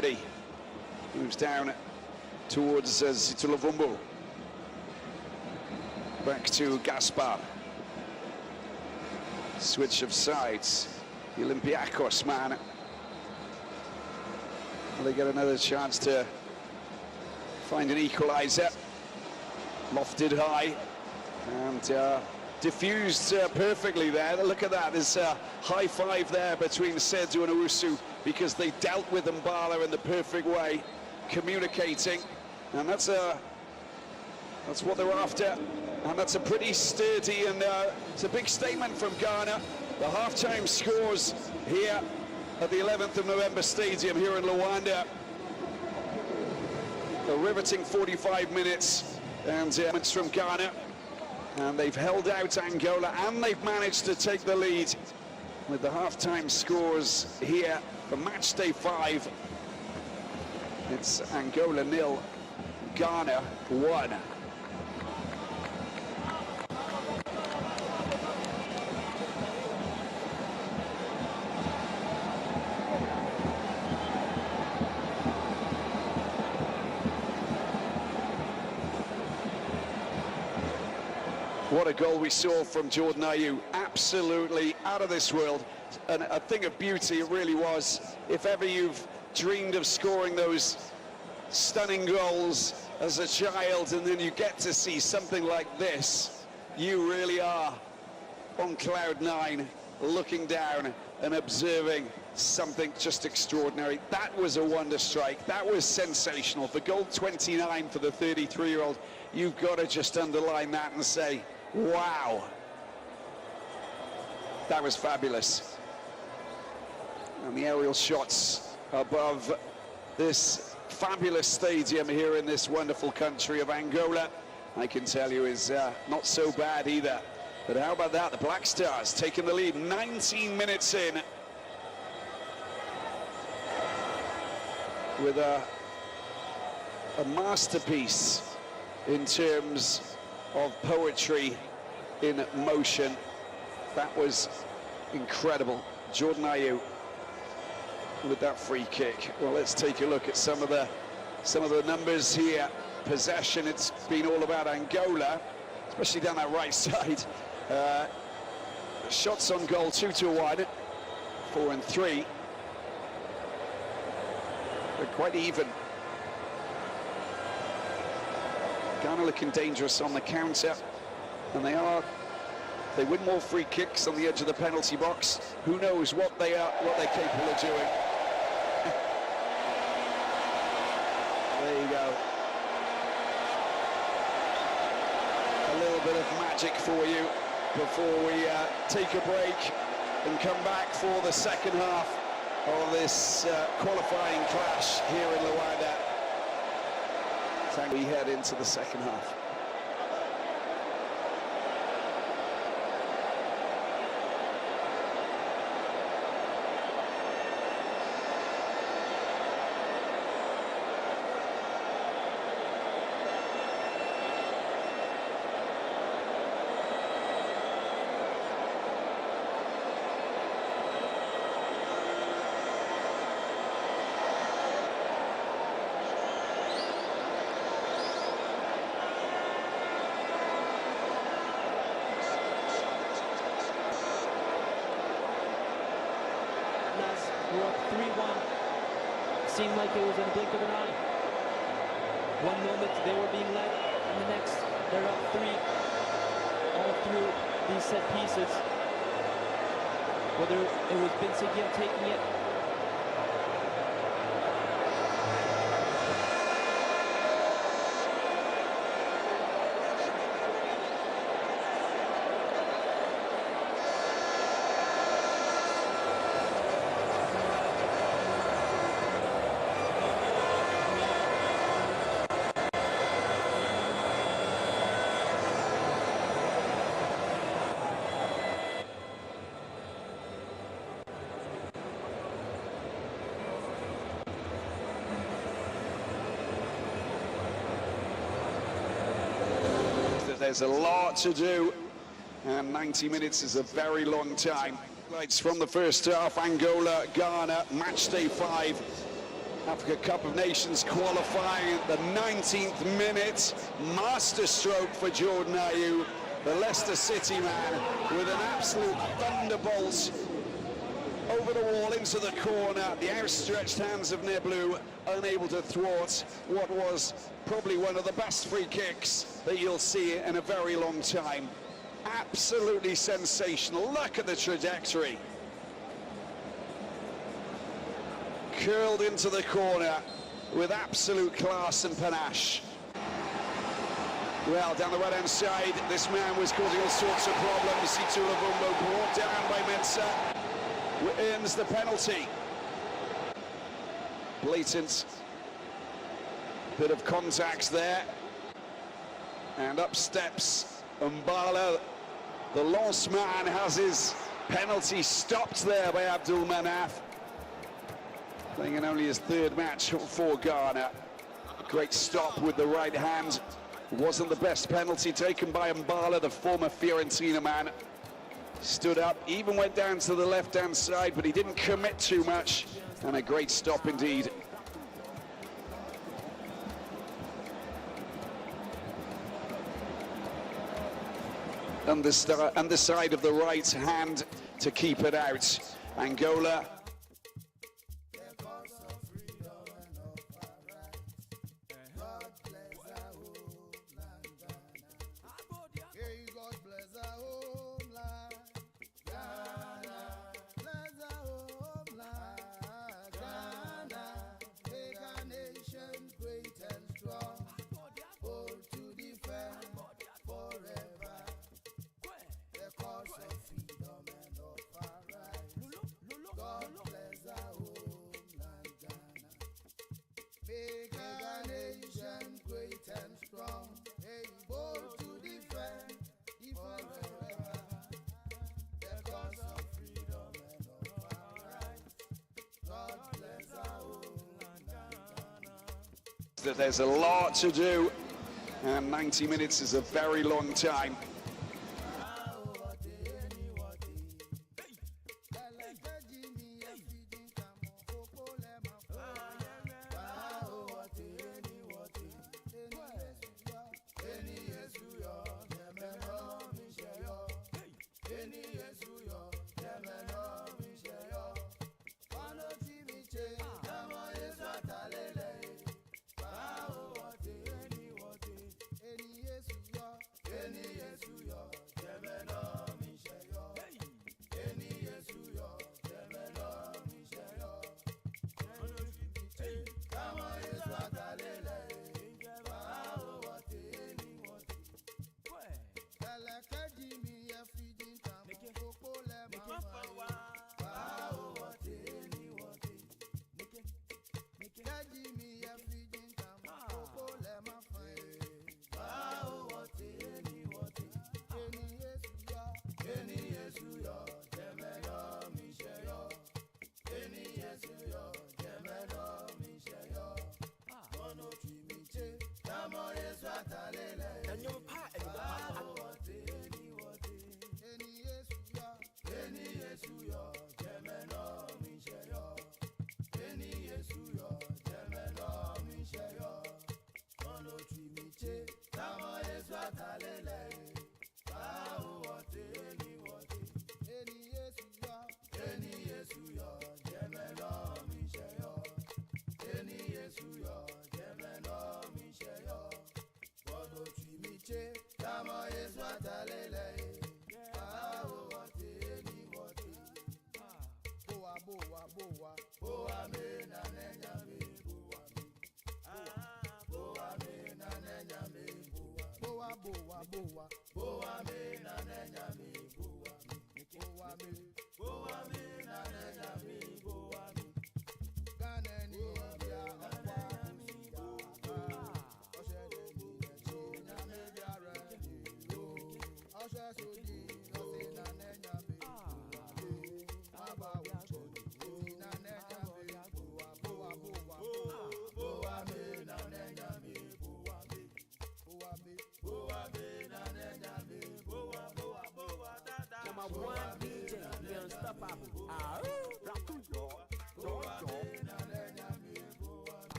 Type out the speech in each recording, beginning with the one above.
Ready. Moves down towards Zitulavumbu. Back to Gaspar. Switch of sides. The Olympiacos man. Will they get another chance to find an equaliser? Lofted high and diffused perfectly there. Look at that, there's a high five there between Sedu and Owusu because they dealt with Mbala in the perfect way, communicating, and that's what they're after, and that's a pretty sturdy and it's a big statement from Ghana. The half-time scores here at the 11th of November Stadium here in Luanda. A riveting 45 minutes and it's from Ghana. And they've held out Angola and they've managed to take the lead with the half-time scores here for match day 5. It's Angola 0, Ghana 1. What a goal we saw from Jordan Ayew, absolutely out of this world, and a thing of beauty it really was. If ever you've dreamed of scoring those stunning goals as a child and then you get to see something like this, you really are on cloud 9, looking down and observing something just extraordinary. That was a wonder strike, that was sensational. For goal 29 for the 33-year-old, you've got to just underline that and say, wow, that was fabulous. And the aerial shots above this fabulous stadium here in this wonderful country of Angola, I can tell you is not so bad either. But how about that, the Black Stars taking the lead 19 minutes in with a masterpiece in terms of poetry in motion. That was incredible. Jordan Ayew with that free kick. Well, let's take a look at some of the numbers here. Possession, it's been all about Angola, especially down that right side. Shots on goal 2-1, 4 and 3. They're quite even. Ghana looking dangerous on the counter, and they win more free kicks on the edge of the penalty box. Who knows what they're capable of doing. There you go. A little bit of magic for you before we take a break and come back for the second half of this qualifying clash here in Luanda. We head into the second half. We're up 3-1. Seemed like it was in the blink of an eye. One moment they were being led, and the next they're up 3. All through these set pieces. Whether it was Vince again taking it. There's a lot to do, and 90 minutes is a very long time. Lights from the first half, Angola, Ghana, match day 5. Africa Cup of Nations qualifying at the 19th minute. Masterstroke for Jordan Ayew, the Leicester City man, with an absolute thunderbolt over the wall into the corner. The outstretched hands of Neblu unable to thwart what was probably one of the best free kicks that you'll see in a very long time. Absolutely sensational. Look at the trajectory. Curled into the corner with absolute class and panache. Well, down the right-hand side, this man was causing all sorts of problems. Situla Vumbo brought down by Mensah, earns the penalty. Blatant bit of contact there. And up steps Mbala. The lost man has his penalty stopped there by Abdul Manaf. Playing in only his third match for Ghana. Great stop with the right hand. Wasn't the best penalty taken by Mbala, the former Fiorentina man. Stood up, even went down to the left-hand side, but he didn't commit too much. And a great stop indeed. Underside of the right hand to keep it out. Angola. That there's a lot to do, and 90 minutes is a very long time.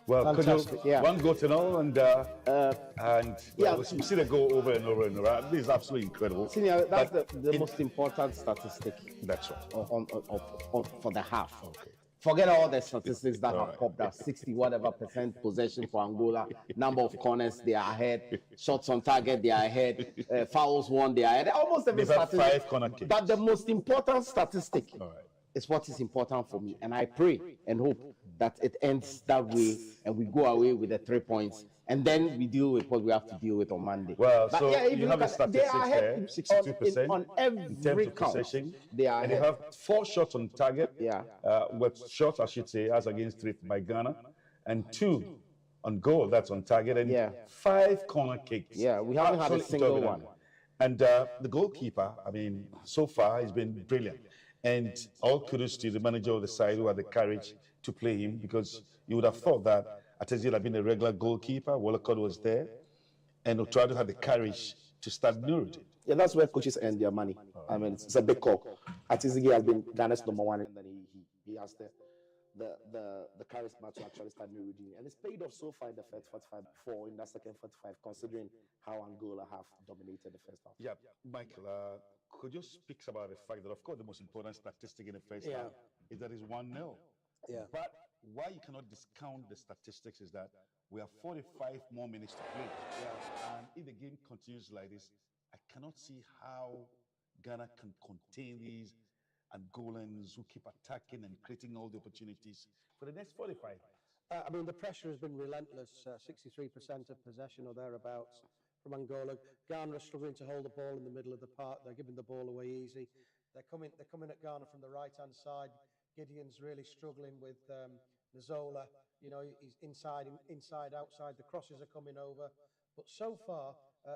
Well, fantastic, yeah. One goal to all, and we see the goal over and over and over. This is absolutely incredible. Senior, that's the most important statistic. That's right. For the half. Okay. Forget all the statistics that have popped up. 60 whatever percent possession for Angola. Number of corners they are ahead. Shots on target they are ahead. Fouls won they are ahead. Almost every statistic. 5 corner kicks. But the most important statistic is what is important for me, and I pray and hope that it ends that way, and we go away with the 3 points, and then we deal with what we have to deal with on Monday. Well, but so yeah, if you have the statistics there, 62% on every count. Possession, They are and they have 4 shots on target. Yeah. With shots, I should say, as against 3 by Ghana, and 2 on goal. That's on target, and 5 corner kicks. Yeah, we haven't had a single one. And the goalkeeper, I mean, so far he's been brilliant. And all kudos to the manager of the side who had the courage to play him, because you would have thought that Atezi would have been a regular goalkeeper. Wallacott was there, and Otrado had the courage to start Nuruddin. Yeah, that's where coaches earn their money. I mean, it's a big call. Atizigi has been Ghana's #1, and then he has the charisma to actually start Nuruddin. And it's paid off so far in the first 45, before in that second 45, considering how Angola have dominated the first half. Yeah, Michael, could you speak about the fact that, of course, the most important statistic in the first half is that it's 1-0. Yeah. But why you cannot discount the statistics is that we have 45 more minutes to play. Yeah. And if the game continues like this, I cannot see how Ghana can contain these Angolans who keep attacking and creating all the opportunities for the next 45. I mean, the pressure has been relentless. 63% of possession or thereabouts from Angola. Ghana are struggling to hold the ball in the middle of the park. They're giving the ball away easy. They're coming at Ghana from the right-hand side. Gideon's really struggling with Nzola. You know, he's inside, outside. The crosses are coming over. But so far,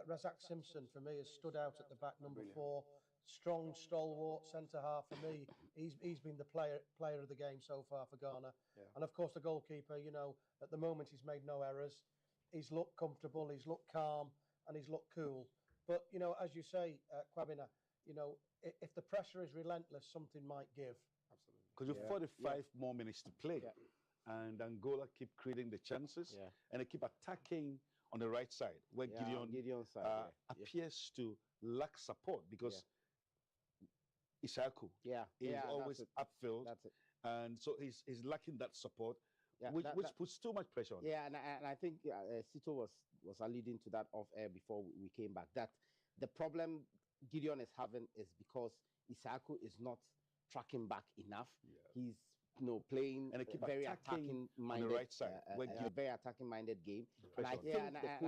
Razak Simpson, for me, has stood out at the back, number 4. Strong, stalwart centre-half for me. He's been the player of the game so far for Ghana. Yeah. And, of course, the goalkeeper, you know, at the moment he's made no errors. He's looked comfortable, he's looked calm, and he's looked cool. But, you know, as you say, Kwabena, you know, if the pressure is relentless, something might give. Absolutely. Because you've 45 more minutes to play. Yeah. And Angola keep creating the chances. Yeah. And they keep attacking on the right side, where Gideon appears to lack support, because Isaku is always upfield. That's it. And so he's lacking that support, which puts too much pressure on him. Yeah, and I think Sito was alluding to that off air before we came back, that the problem Gideon is having is because Isaku is not tracking back enough. Yeah. He's playing and keep very attacking minded on the right side, a very attacking minded game. And I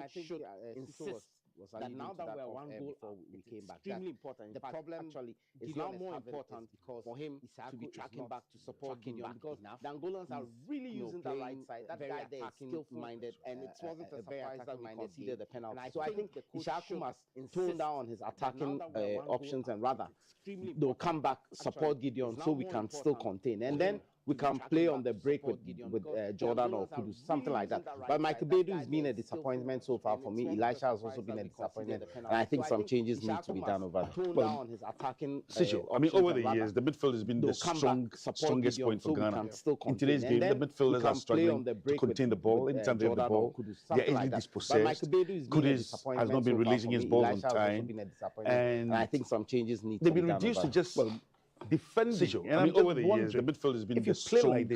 think should insist that now that we're 1 goal before we came back, extremely important. The problem actually is now more important because for him to be tracking back to support Gideon, because the Angolans are really using the right side. That guy there is skillful minded, and it wasn't a surprise that we conceded the penalty. So I think Isaku must tone down on his attacking options, and rather they'll come back, support Gideon, so we can still contain. And then we can play on the break with Jordan or Kudus, something like that. But Michael Bedu has been a disappointment so far for me. Elisha has also been a disappointment, and I think some changes need to be done over there. Well, On his attacking, I mean, over the years, the midfield has been the strongest point for Ghana. In today's game, the midfielders are struggling to contain the ball. Anytime they have the ball, they're easily dispossessed. Kudus has not been releasing his balls on time, and I think some changes need to they've be been done reduced to over just defending. And I mean, over the years, the midfield has been the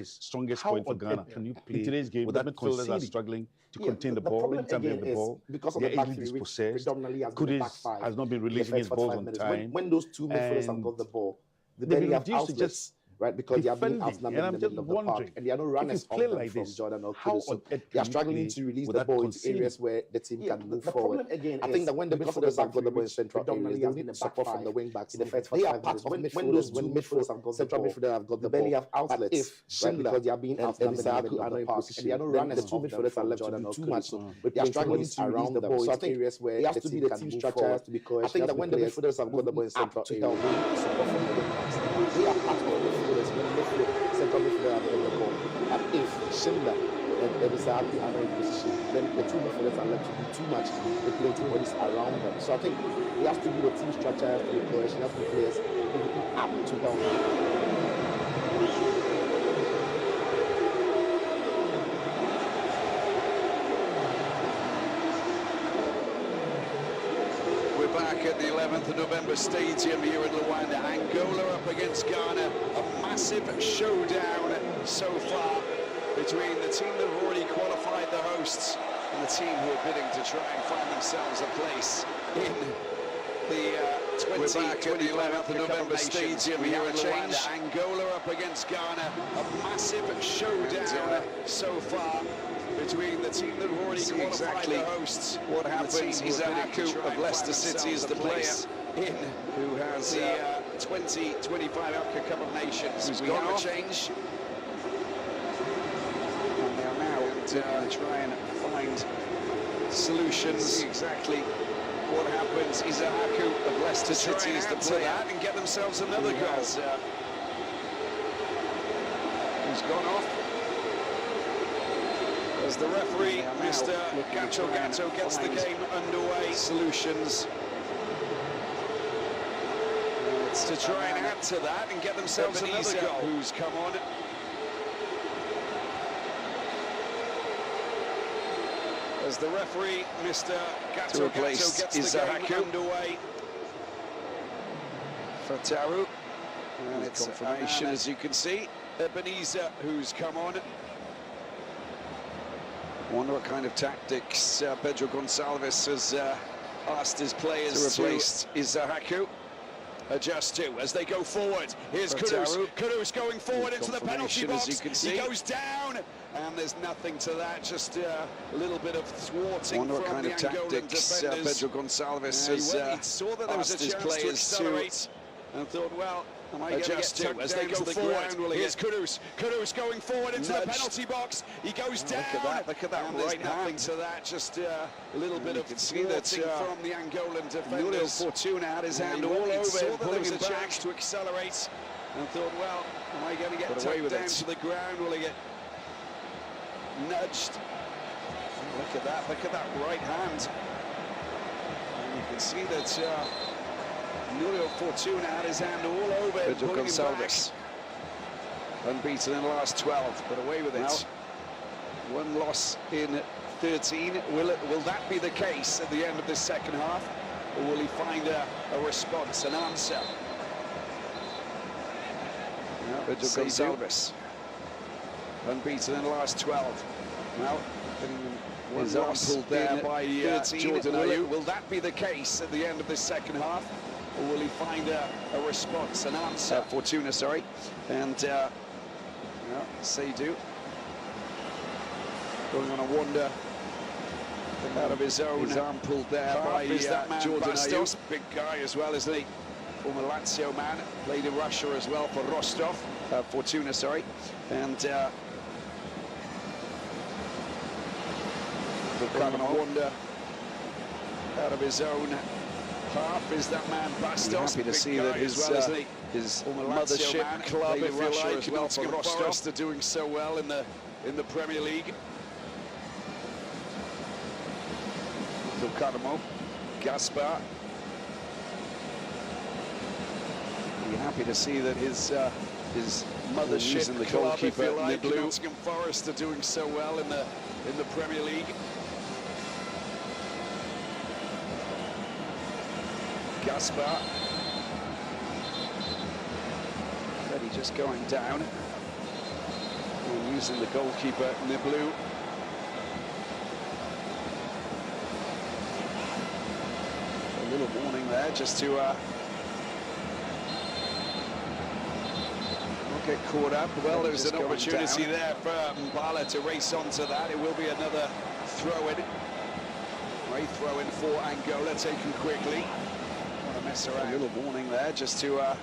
strongest point for Ghana. In today's game, the midfielders are struggling to contain the ball. Anytime they have the ball, they're easily dispossessed. Kudus has not been releasing his balls on time. When those two midfielders have got the ball, they've then been you have reduced to outlets, just right? Because they are being defending. outnumbered And I'm in the just middle of the park, wondering, and there are no runners if you play off them like from this, Jordan or how Kudus. So on earth they are can you struggling play to release the without ball into conceding? areas where the team can move the forward. problem again I is think that when the because of midfielders the have got the ball in back central three, areas, they predominantly need has support been from the the back wing backs in the five. first They are 5 part minutes. of When midfielders, those when two midfielders have got the central ball, midfielder have got the they barely ball. have outlets, If right? Schindler Because they are being and outnumbered in the Isaac middle of are the not in park, and there are no runners the two off them midfielders are from left to Jordan do or too Kudus. much. So they they are are struggling struggling to release the ball into areas where it has the to be team the can team move structure forward. to be coercive. I think that when the midfielders have got the ball in central to areas, help they need support from the wing backs. They are part of midfielders when central midfielder have got the ball. And if Schindler and Isaac are not in position, then the two midfielders are left to do too much with plenty bodies around them. So I think it has to be the team structure, has to be cohesion, has to be players moving up to help. We're back at the 11th of November Stadium here in Luanda. Angola up against Ghana. A massive showdown so far between the team that have already qualified the hosts and the team who are bidding to try and find themselves a place in the 2011 November Stadium here in Luanda. Angola up against Ghana. A massive showdown so far between the team that have already qualified the hosts. What happens is Zahaku of Leicester City is the player in who has the 2025 Afcon Cup of Nations. Who's got a change. And they are now try and find solutions. Exactly what happens is Zahaku of Leicester City is the player and get themselves another goal. Who's gone off? As the referee, Mr. Gatto gets the game underway. Solutions to try and add to that and get themselves another goal. Who's come on? As the referee, Mr. Gatto gets the game underway. For Taru. And it's confirmation, as you can see. Ebenezer, who's come on. Wonder what kind of tactics Pedro Gonçalves has asked his players to replace Zahaku. Adjust to as they go forward. Here's Kudus. Kudus going forward into the penalty box. As you can see. He goes down, and there's nothing to that. Just a little bit of thwarting. Wonder what kind of tactics Pedro Gonçalves has saw that there was asked his players to and thought, well, am I going to get tucked as they go forward? Here's Kudus. Kudus going forward into the penalty box. He goes down. Look at that and right nothing to that. Just a little bit of thwarting from the Angolan defenders. Fortuna had his hand all over him. Saw that there was a chance to accelerate and thought, well, am I going to get tucked down to the ground? Will he get nudged? Look at that right hand. And you can see that Nurio Fortuna had his hand all over him, pulling him back. Unbeaten in the last 12, but away with it. One loss in 13. Will that be the case at the end of this second half? Or will he find a response, an answer? Pedro Gonçalves. Unbeaten in the last 12. Now, his arm pulled there by Jordan Ayew. Will that be the case at the end of this second half? Or will he find a response, an answer? Fortuna, sorry. And Seydou going on a wander out of his own. His arm pulled there by Jordan Ayew. Big guy as well, isn't he? Former Lazio man, played in Russia as well for Rostov. Fortuna, sorry. And going on a wander out of his own half is that man Bastos. Happy to see that his mothership club, if you like, as well for Nottingham Forest are doing so well in the Premier League. Carmo, Gaspar. be happy to see that his Mothership and the club, if goalkeeper you like, blue. Nottingham Forest are doing so well in the Premier League. Gaspar. Ready just going down. And using the goalkeeper Niblu. A little warning there just to not get caught up. Well, there's an opportunity there for Mbala to race onto that. It will be another throw-in. Great throw-in for Angola, taken quickly. Want to mess around. A little warning there just to not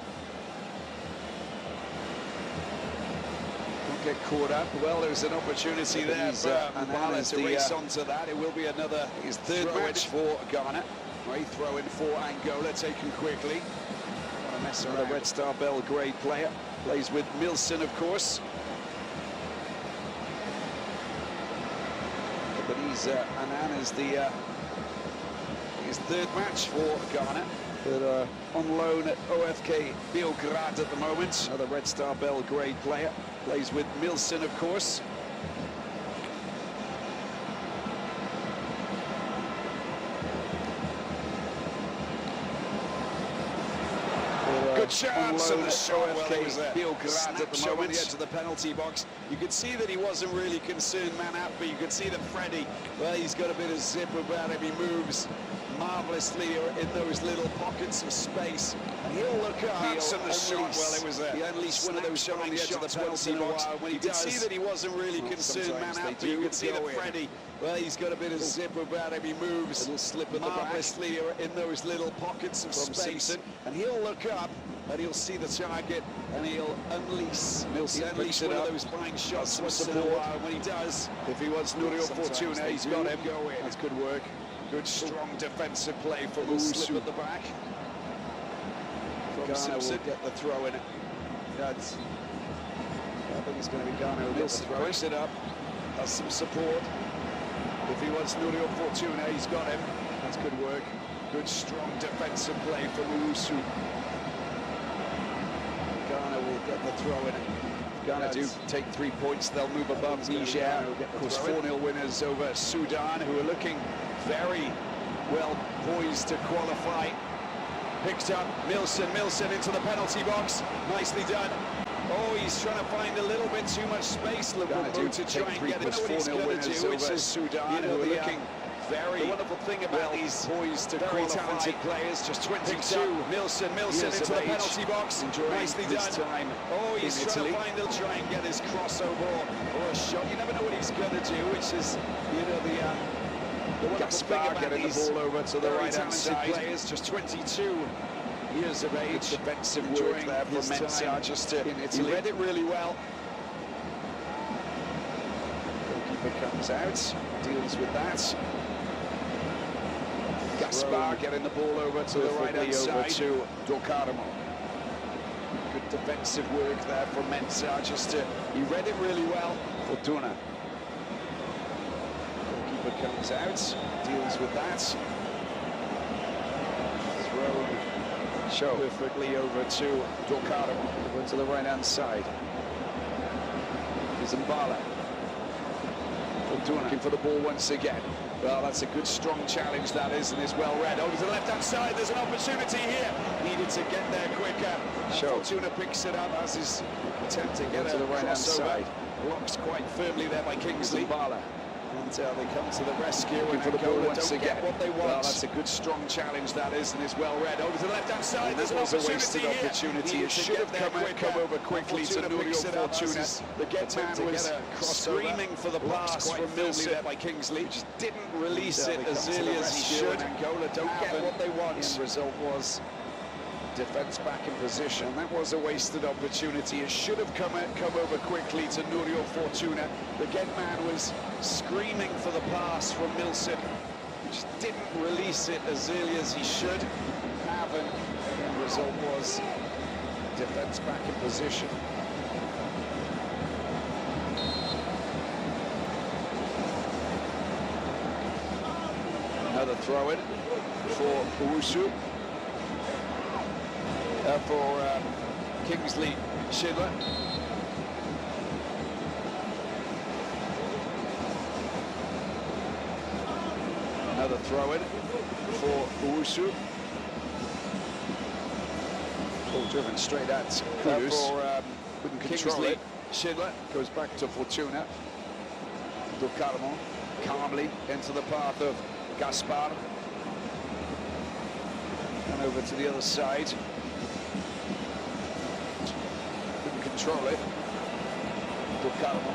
get caught up. Well, there's an opportunity there for Mbala to race onto that. It will be another his third match for Ghana. Great throw-in for Angola, taken quickly. Want to mess around. The Red Star Belgrade player. Plays with Milson, of course. But Annan is his third match for Ghana. But on loan at OFK Beograd at the moment. Another Red Star Belgrade player. Plays with Milson, of course. Good chance, and the shot was there. Beograd at the Snapshot on moment. the edge of the penalty box. You could see that he wasn't really concerned, man up, but you could see that Freddie, well, he's got a bit of zip about him. He moves marvellously in those little pockets of space, and he'll look up. And the shot, well, it was there. He unleashed one of those Snapshot on the edge of the penalty box. When You could see that he wasn't really concerned, man up, but you could see that Freddie, well, he's got a bit of zip about him. He moves slip at the marvellously in those little pockets of space, Simpson. and he'll look up. And he'll see the target, and he'll unleash. Milson Unleash one of those fine shots once in a while. When he does, if he wants Nurio Fortuna, he's got him. Go in. That's good work. Good strong defensive play from Slip at the back. From Ghana Simpson. will get the throw in it. I think it's going to be Ghana who gets Milson the throw. picks it up. Has some support. If he wants Nurio Fortuna, he's got him. That's good work. Good strong defensive play from Owusu. Ghana will get the throw in it. Ghana do take 3 points, they'll move above Niger. Of course, 4-0 winners over Sudan, who are looking very well poised to qualify. Picked up Milson into the penalty box. Nicely done. Oh, he's trying to find a little bit too much space. Ghana do to take try and 3 get it. plus What he's 4-0 going winners to do, which over is Sudan, who are looking very the wonderful thing about these poised to very qualify. talented players, just 22 Milson years into of the age, penalty box. enjoying Nicely this done. time Oh, he's in trying Italy. to find. He'll try and get his crossover or a shot. You never know what he's going to do, which is, you know, the wonderful thing Gaspar about getting the these ball over to the very right-hand talented side. players, just 22 years of age. Defensive enjoying work there his from Mensah time just in he Italy. read it really well. Goalkeeper comes out, deals with that. Gaspar getting the ball over to the right-hand side to Docarmo. Good defensive work there from Mensah, he read it really well. Fortuna. Goalkeeper comes out, deals with that. Throw perfectly over to Docarmo, over to the right-hand side. Here's Mbala. Fortuna looking for the ball once again. Well, that's a good, strong challenge, that is, and is well read. Over to the left-hand side, there's an opportunity here. Needed to get there quicker. Fortuna picks it up as his attempt to get to the right-hand side. Blocks quite firmly there by Kingsley. Mbala. And they come to the rescue, and for the ball once don't again. get what they want. Well, that's a good, strong challenge, that is, and is well read. Over to the left-hand side, And there's that an was a wasted opportunity here. opportunity. Needed It to should get have there come over quickly to Fortuna Nurio picks it up Fortuna. as The get man was screaming for the pass from Milson by Kingsley. Just didn't release it they as come to the early as he rescue, should. and Angola don't have get what they want. The end result was defence back in position. And that was a wasted opportunity. It should have come over quickly to Nurio Fortuna. The get man was screaming for the pass from Milson. Just didn't release it as early as he should have, and the end result was defence back in position. Another throw-in for Owusu. For Kingsley Schindler. Another throw-in for Owusu. Ball driven straight at Kudus. Couldn't control it. Schindler goes back to Fortuna. Do Carmo calmly into the path of Gaspar. And over to the other side. Couldn't control it. Do Carmo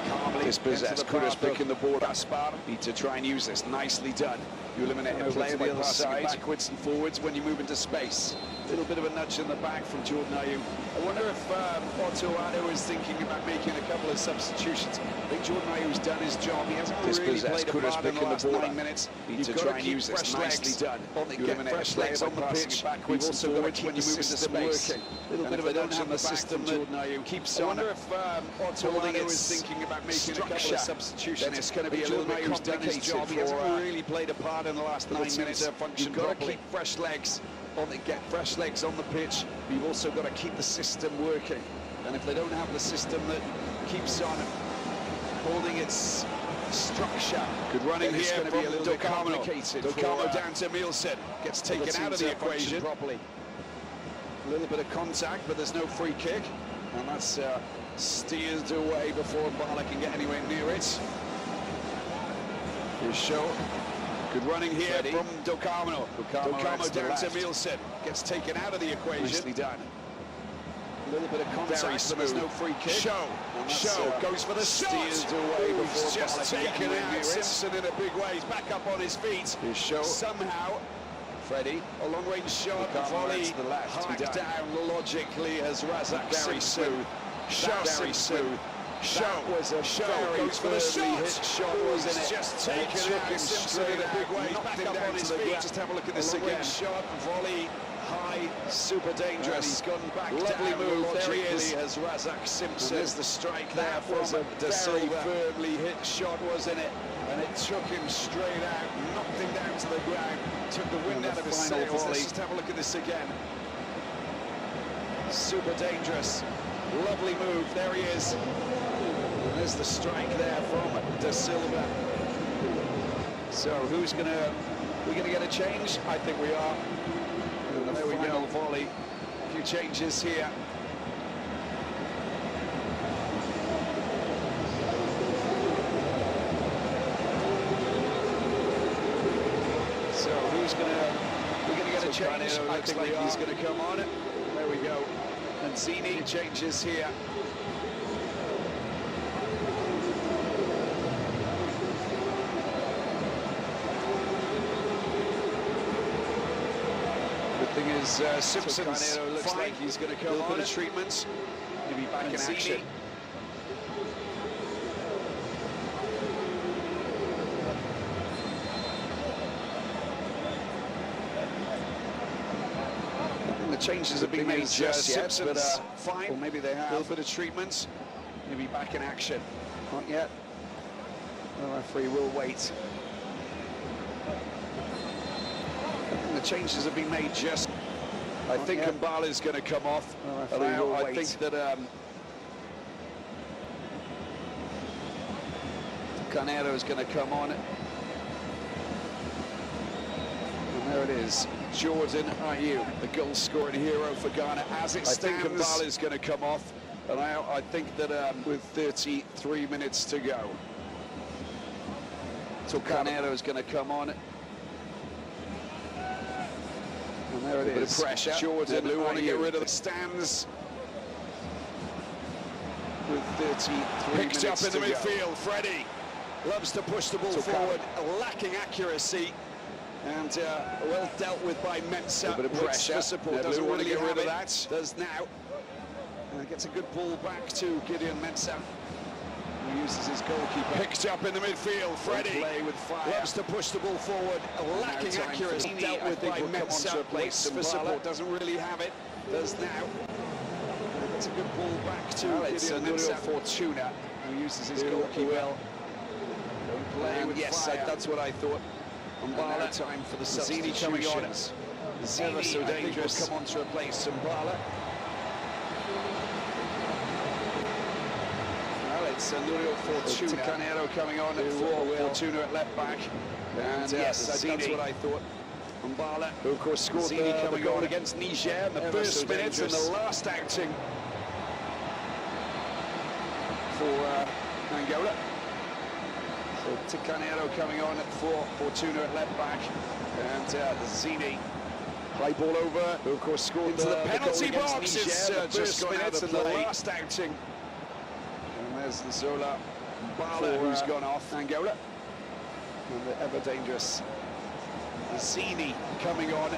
calmly dispossessed. Kudus picking the ball. Gaspar need to try and use this. Nicely done. You eliminate a player the other side. Backwards and forwards when you move into space. A little bit of a nudge in the back from Jordan Ayew. I wonder if Otto Addo is thinking about making a couple of substitutions. I think Jordan Ayew's done his job. He hasn't really played a part in the last 9 minutes. Need to try and use this. Nicely done. You eliminate fresh legs on the pitch. Backwards and forwards when you move into space. A little bit of a nudge in the system. Jordan Ayew keeps on. I wonder if Otto Addo is thinking about making a couple of substitutions. Then it's going to be a little bit complicated. He hasn't really played a part in the last 9 minutes. You've got to keep fresh legs. Get fresh legs on the pitch. You've also got to keep the system working, and if they don't have the system that keeps on holding its structure, good running here from Do Carmo down to Mielsen, gets taken out of the equation properly. A little bit of contact, but there's no free kick, and that's steered away before Bala can get anywhere near it. Here's Shaw. Good running here from Do Carmo. Do Carmo down to Mielsen. Gets taken out of the equation. Nicely done. A little bit of contact, but there's no free kick. Shaw goes for the shot. Steers away before just taken out. Simpson in a big way. He's back up on his feet. Here's Shaw. Somehow, Freddie, a long-range shot. Volley hacked down logically as Razak Simpson. Very smooth. That was a very firmly hit shot, wasn't it? Just taken out Simpson in a big way. Knocked him down on his feet. Just have a look at this again. Shot, volley, high, super dangerous. He's gone back. Lovely move. There he is. As Razak Simpson. There's the strike there. That was a very firmly hit shot, wasn't it? And it took him straight out, knocked him down to the ground, took the wind out of his sails. Let's just have a look at this again. Super dangerous. Lovely move. There he is. There's the strike there from Da Silva. So who's we're gonna get a change? I think we are. And there we go, volley. A few changes here. So we're gonna get a change? I think he's gonna come on. There we go. And Zini changes here. Thing is, Simpson's looks like he's going to come on. Treatments, maybe back in action. The changes have been made just yet, but fine. Or maybe they have. A little bit of treatments, maybe back in action. Not yet. The referee will wait. The changes have been made just. I think Mbala's going to come off. I think that Carnero is going to come on. And there it is, Jordan Ayew, the goal-scoring hero for Ghana. As it stands, I think Mbala's going to come off. And I think that with 33 minutes to go, Carnero is going to come on. And there it is. Pressure. Jordan, who want to get rid of the stands. With 33 minutes up in the midfield. Freddie loves to push the ball forward, lacking accuracy, and well dealt with by Mensah. A bit of pressure. Support doesn't want to get rid of that. Does now. And gets a good ball back to Gideon Mensah. He uses his goalkeeper. Picked up in the midfield. Freddie loves to push the ball forward. Lacking accuracy. Dealt with by Mensah. Waits for support. Doesn't really have it. Does now. It's a good ball back to it's Angola Fortuna, who uses his goalkeeper well. Don't play with fire. That's what I thought. Mbala, time for the substitutions. Coming on. Zini, so dangerous. Come on to replace Mbala. Well, it's Angola Fortuna. Canero coming on at Fortuna at left back. And yes, that's what I thought. Mbala, who of course scored the goal against Niger in the first minutes and the last outing for Angola. So Ticanero coming on for Fortuna at left back, and Zini, play ball over, who of course scored into the penalty box. It's just gone out of the last outing. And there's the Zola Mbala, who's gone off Angola. And the ever dangerous Zini coming on,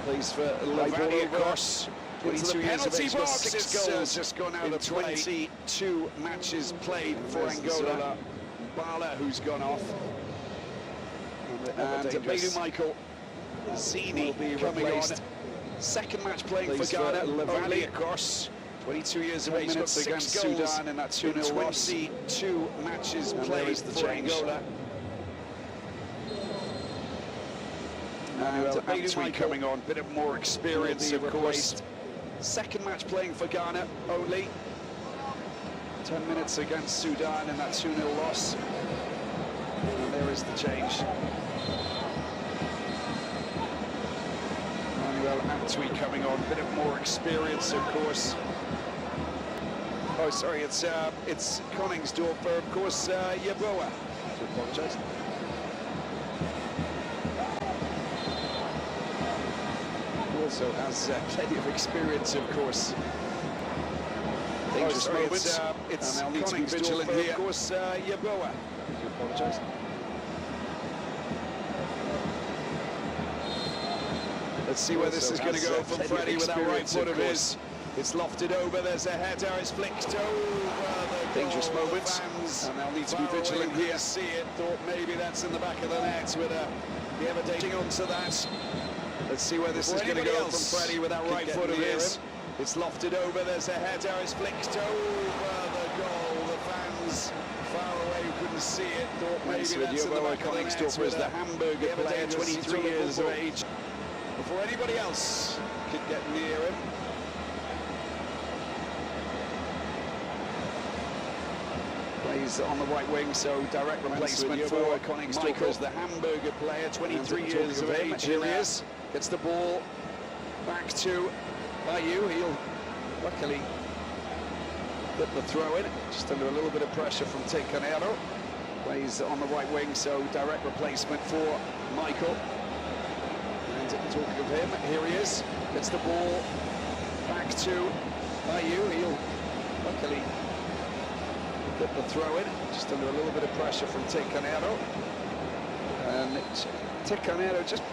plays for Levani, of course. 22 years of age, got 6 goals, just gone out of 22 matches played for Angola. Mbala, who's gone off, and Bedu Michael Zini will be coming on. Second match playing for Ghana. Levani, of course. 22 years of age, got 6 against goals Sudan in that 2-0 loss. 22 matches played for Angola. And Bedu coming on, bit of more experience, of course. Second match playing for Ghana only. 10 minutes against Sudan in that 2-0 loss. And there is the change. Manuel Antwi coming on, bit of more experience, of course. Oh, sorry, it's Koningsdorfer, of course, Yeboah. I apologise. Also has plenty of experience, of course. Dangerous moments. It's and need to be vigilant here. Of course, Yeboah. I apologise. Let's see where this is going to go from Freddie with that right foot of his. It's lofted over. There's a header. It's flicked over. The dangerous moments. And they'll need to be vigilant here. See it. Thought maybe that's in the back of the net with the ever dating onto that. Let's see where this is going to go from Freddie with that right foot of his. It's lofted over, there's a header, it's flicked over the goal. The fans far away who couldn't see it thought maybe that's in the back of the net with the Hamburger player, 23 years of age, before anybody else could get near him. Plays on the right wing, so direct replacement for Koningsdorfer, the Hamburger player, 23 years of age. Here he is. Gets the ball back to Bayu. He'll luckily get the throw in, just under a little bit of pressure from Ticanero. Plays on the right wing, so direct replacement for Michael. And talking of him, here he is. Gets the ball back to Bayu. He'll luckily get the throw in, just under a little bit of pressure from Ticanero. And Ticanero just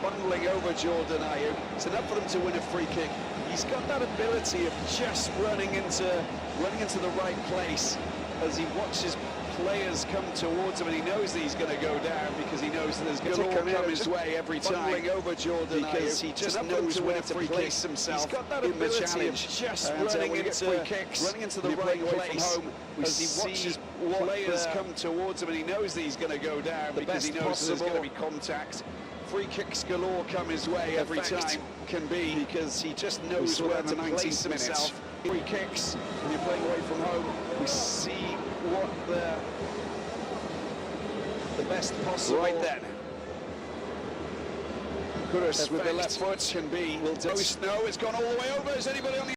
bundling over Jordan Ayew. It's enough for them to win a free kick. He's got that ability of just running into the right place as he watches players come towards him, and he knows that he's going to go down because he knows that there's going to come his way every time. Bundling over Jordan because he just knows where to place himself. He's got that ability of just running into the right place as he watches players come towards him, and he knows that he's going to go down because he knows there's going to be contact. Free kicks galore come his way every time, can be, because he just knows where to place himself. Free kicks, when you're playing away from home, we see what the best possible. Right then. Kudus with the left foot can be. Will no, it's gone all the way over. Is anybody on the